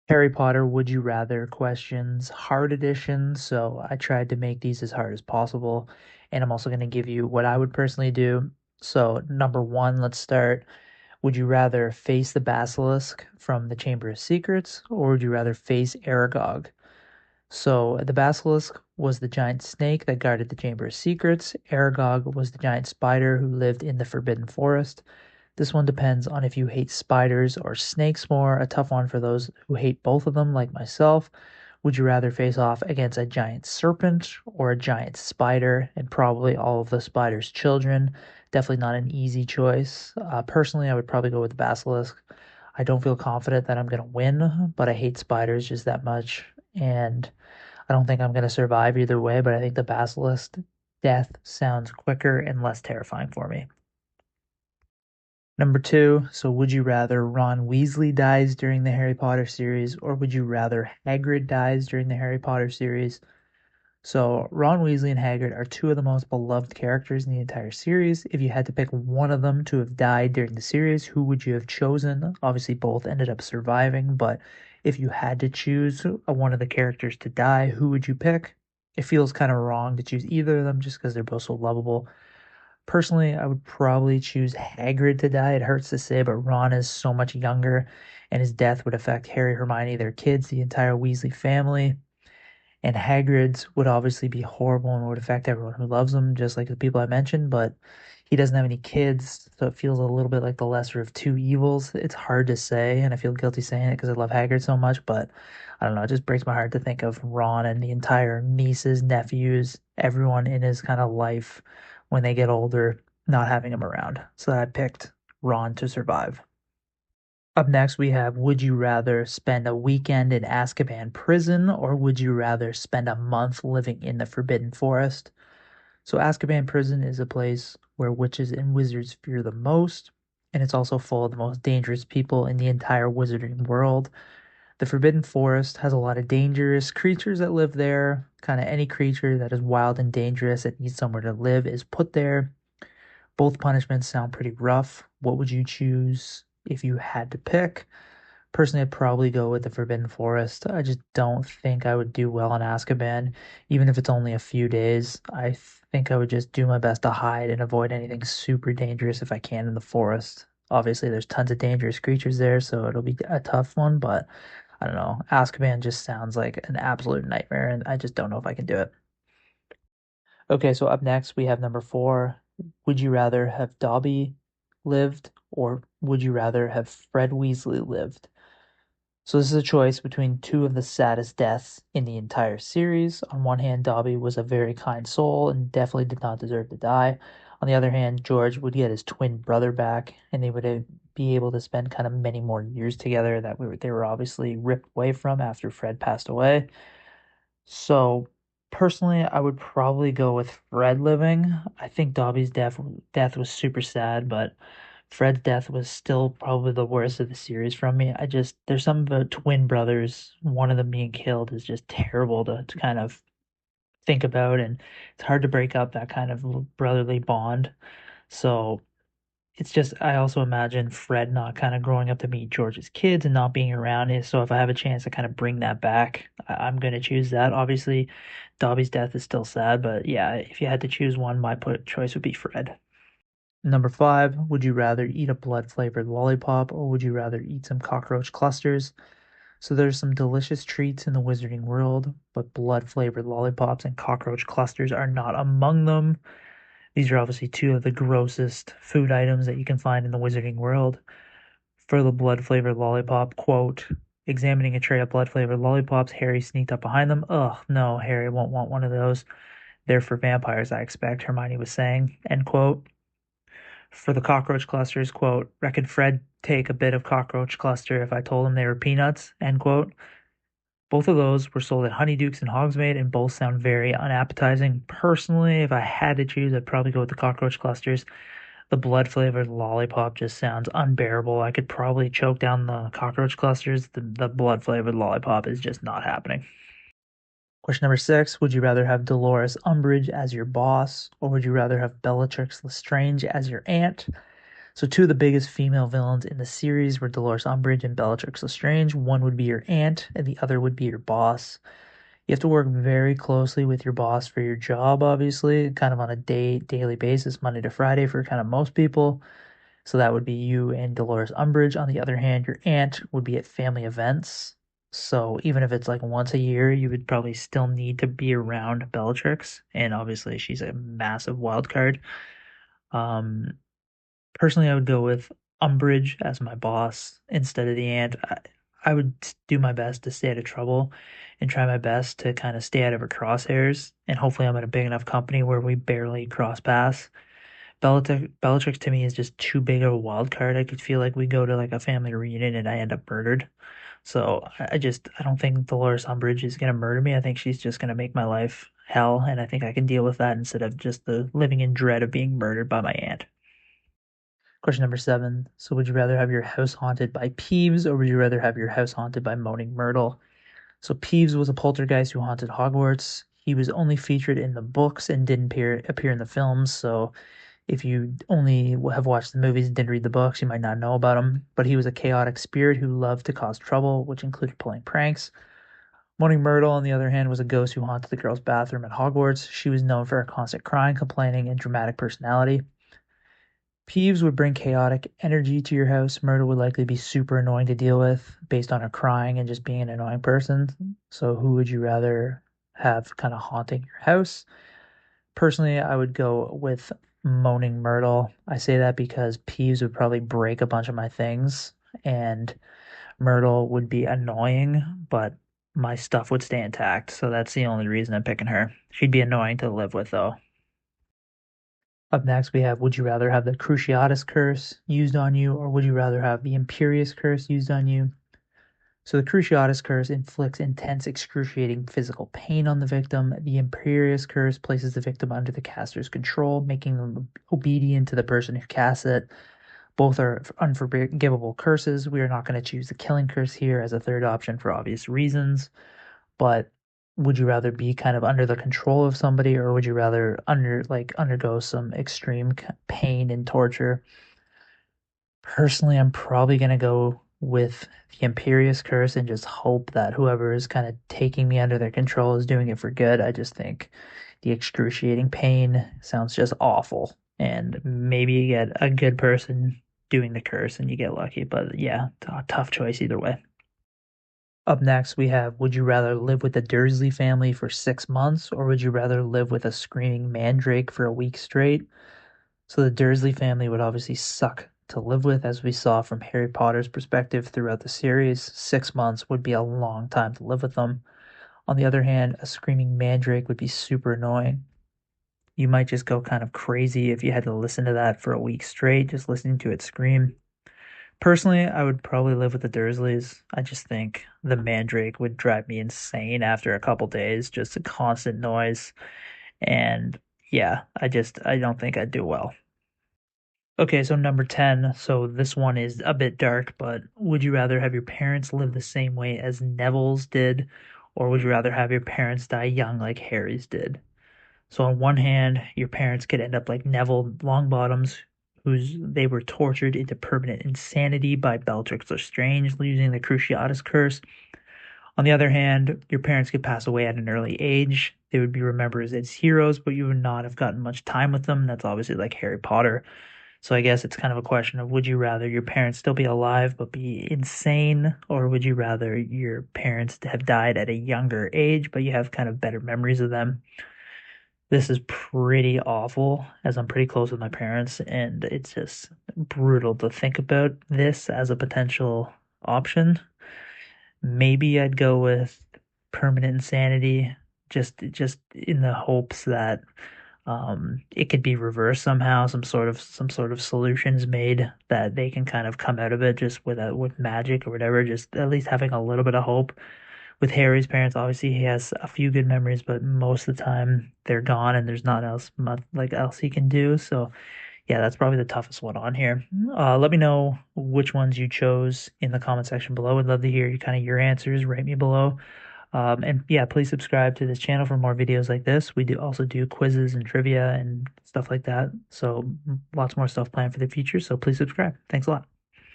Harry Potter Would You Rather questions, hard edition. So I tried to make these as hard as possible. And I'm also going to give you what I would personally do. So, number one, let's start. Would you rather face the basilisk from the Chamber of Secrets, or would you rather face Aragog? So, the basilisk was the giant snake that guarded the Chamber of Secrets. Aragog was the giant spider who lived in the Forbidden Forest. This one depends on if you hate spiders or snakes more, a tough one for those who hate both of them, like myself. Would you rather face off against a giant serpent or a giant spider, and probably all of the spider's children? Definitely not an easy choice. Personally, I would probably go with the basilisk. I don't feel confident that I'm going to win, but I hate spiders just that much, and I don't think I'm going to survive either way, but I think the basilisk death sounds quicker and less terrifying for me. Number two, so would you rather Ron Weasley dies during the Harry Potter series, or would you rather Hagrid dies during the Harry Potter series? So Ron Weasley and Hagrid are two of the most beloved characters in the entire series. If you had to pick one of them to have died during the series, who would you have chosen? Obviously, both ended up surviving, but if you had to choose one of the characters to die, who would you pick? It feels kind of wrong to choose either of them just because they're both so lovable. Personally, I would probably choose Hagrid to die. It hurts to say, but Ron is so much younger, and his death would affect Harry, Hermione, their kids, the entire Weasley family. And Hagrid's would obviously be horrible and would affect everyone who loves him, just like the people I mentioned, but he doesn't have any kids, so it feels a little bit like the lesser of two evils. It's hard to say, and I feel guilty saying it because I love Hagrid so much, but I don't know, it just breaks my heart to think of Ron and the entire nieces, nephews, everyone in his kind of life when they get older, not having him around. So I picked Ron to survive. Up next, we have Would you rather spend a weekend in Azkaban prison, or would you rather spend a month living in the Forbidden Forest? So, Azkaban prison is a place where witches and wizards fear the most, and it's also full of the most dangerous people in the entire wizarding world. The Forbidden Forest has a lot of dangerous creatures that live there. Kind of any creature that is wild and dangerous that needs somewhere to live is put there. Both punishments sound pretty rough. What would you choose if you had to pick? Personally, I'd probably go with the Forbidden Forest. I just don't think I would do well in Azkaban, even if it's only a few days. I think I would just do my best to hide and avoid anything super dangerous if I can in the forest. Obviously, there's tons of dangerous creatures there, so it'll be a tough one, but I don't know. Azkaban just sounds like an absolute nightmare, and I just don't know if I can do it. Okay, so up next we have number four. Would you rather have Dobby lived, or would you rather have Fred Weasley lived? So this is a choice between two of the saddest deaths in the entire series. On one hand, Dobby was a very kind soul and definitely did not deserve to die. On the other hand, George would get his twin brother back, and they would be able to spend kind of many more years together that they were obviously ripped away from after Fred passed away. So personally, I would probably go with Fred living. I think Dobby's death was super sad, but Fred's death was still probably the worst of the series from me. There's something about twin brothers, one of them being killed is just terrible to kind of think about, and it's hard to break up that kind of brotherly bond. So it's just, I also imagine Fred not kind of growing up to meet George's kids and not being around it. So if I have a chance to kind of bring that back, I'm going to choose that. Obviously, Dobby's death is still sad, but yeah, if you had to choose one, my choice would be Fred. Number five, would you rather eat a blood-flavored lollipop, or would you rather eat some cockroach clusters? So there's some delicious treats in the wizarding world, but blood-flavored lollipops and cockroach clusters are not among them. These are obviously two of the grossest food items that you can find in the wizarding world. For the blood-flavored lollipop, quote, examining a tray of blood-flavored lollipops, Harry sneaked up behind them. Ugh, no, Harry won't want one of those. They're for vampires, I expect, Hermione was saying, end quote. For the cockroach clusters, quote, reckon Fred take a bit of cockroach cluster if I told him they were peanuts, end quote. Both of those were sold at Honeydukes and Hogsmeade, and both sound very unappetizing. Personally, if I had to choose, I'd probably go with the cockroach clusters. The blood flavored lollipop just sounds unbearable. I could probably choke down the cockroach clusters. The blood flavored lollipop is just not happening. Question number six, would you rather have Dolores Umbridge as your boss, or would you rather have Bellatrix Lestrange as your aunt? So two of the biggest female villains in the series were Dolores Umbridge and Bellatrix Lestrange. One would be your aunt, and the other would be your boss. You have to work very closely with your boss for your job, obviously, kind of on a daily basis, Monday to Friday for kind of most people. So that would be you and Dolores Umbridge. On the other hand, your aunt would be at family events. So even if it's like once a year, you would probably still need to be around Bellatrix. And obviously, she's a massive wild card. Um, Personally, I would go with Umbridge as my boss instead of the aunt. I would do my best to stay out of trouble and try my best to kind of stay out of her crosshairs. And hopefully, I'm in a big enough company where we barely cross paths. Bellatrix to me is just too big of a wild card. I could feel like we go to like a family reunion and I end up murdered. So I don't think Dolores Umbridge is gonna murder me. I think she's just gonna make my life hell, and I think I can deal with that instead of just the living in dread of being murdered by my aunt. Question number 7. So would you rather have your house haunted by Peeves or would you rather have your house haunted by Moaning Myrtle? So Peeves was a poltergeist who haunted Hogwarts. He was only featured in the books and didn't appear in the films, so if you only have watched the movies and didn't read the books, you might not know about him. But he was a chaotic spirit who loved to cause trouble, which included pulling pranks. Moaning Myrtle, on the other hand, was a ghost who haunted the girls' bathroom at Hogwarts. She was known for her constant crying, complaining, and dramatic personality. Peeves would bring chaotic energy to your house. Myrtle would likely be super annoying to deal with based on her crying and just being an annoying person. So who would you rather have kind of haunting your house? Personally, I would go with Moaning Myrtle. I say that because Peeves would probably break a bunch of my things, and Myrtle would be annoying, but my stuff would stay intact. So that's the only reason I'm picking her. She'd be annoying to live with, though. Up next, we have would you rather have the Cruciatus Curse used on you, or would you rather have the Imperius Curse used on you? So the Cruciatus Curse inflicts intense, excruciating physical pain on the victim. The Imperius Curse places the victim under the caster's control, making them obedient to the person who casts it. Both are unforgivable curses. We are not going to choose the Killing Curse here as a third option for obvious reasons. But would you rather be kind of under the control of somebody, or would you rather undergo some extreme pain and torture? Personally, I'm probably gonna go with the Imperious Curse and just hope that whoever is kind of taking me under their control is doing it for good. I just think the excruciating pain sounds just awful. And maybe you get a good person doing the curse and you get lucky. But yeah, tough choice either way. Up next, we have would you rather live with the Dursley family for 6 months or would you rather live with a screaming mandrake for a week straight? So the Dursley family would obviously suck to live with, as we saw from Harry Potter's perspective throughout the series. 6 months would be a long time to live with them. On the other hand, a screaming mandrake would be super annoying. You might just go kind of crazy if you had to listen to that for a week straight, just listening to it scream. Personally, I would probably live with the Dursleys. I just think the mandrake would drive me insane after a couple days, just a constant noise. And yeah, I don't think I'd do well. Okay, so number 10. So this one is a bit dark, but would you rather have your parents live the same way as Neville's did, or would you rather have your parents die young like Harry's did? So on one hand, your parents could end up like Neville Longbottoms, whose they were tortured into permanent insanity by Bellatrix Lestrange using the Cruciatus Curse. On the other hand, your parents could pass away at an early age. They would be remembered as heroes, but you would not have gotten much time with them. That's obviously like Harry Potter. So I guess it's kind of a question of would you rather your parents still be alive but be insane, or would you rather your parents have died at a younger age but you have kind of better memories of them? This is pretty awful as I'm pretty close with my parents, and it's just brutal to think about this as a potential option. Maybe I'd go with permanent insanity, just in the hopes that it could be reversed somehow, some sort of solutions made that they can kind of come out of it just with magic or whatever, just at least having a little bit of hope. With Harry's parents, obviously he has a few good memories, but most of the time they're gone and there's not else much like else he can do. So yeah, that's probably the toughest one on here. Let me know which ones you chose in the comment section below. I'd love to hear you kind of your answers. Rate me below. And yeah, please subscribe to this channel for more videos like this. We do also do quizzes and trivia and stuff like that. So lots more stuff planned for the future. So please subscribe. Thanks a lot.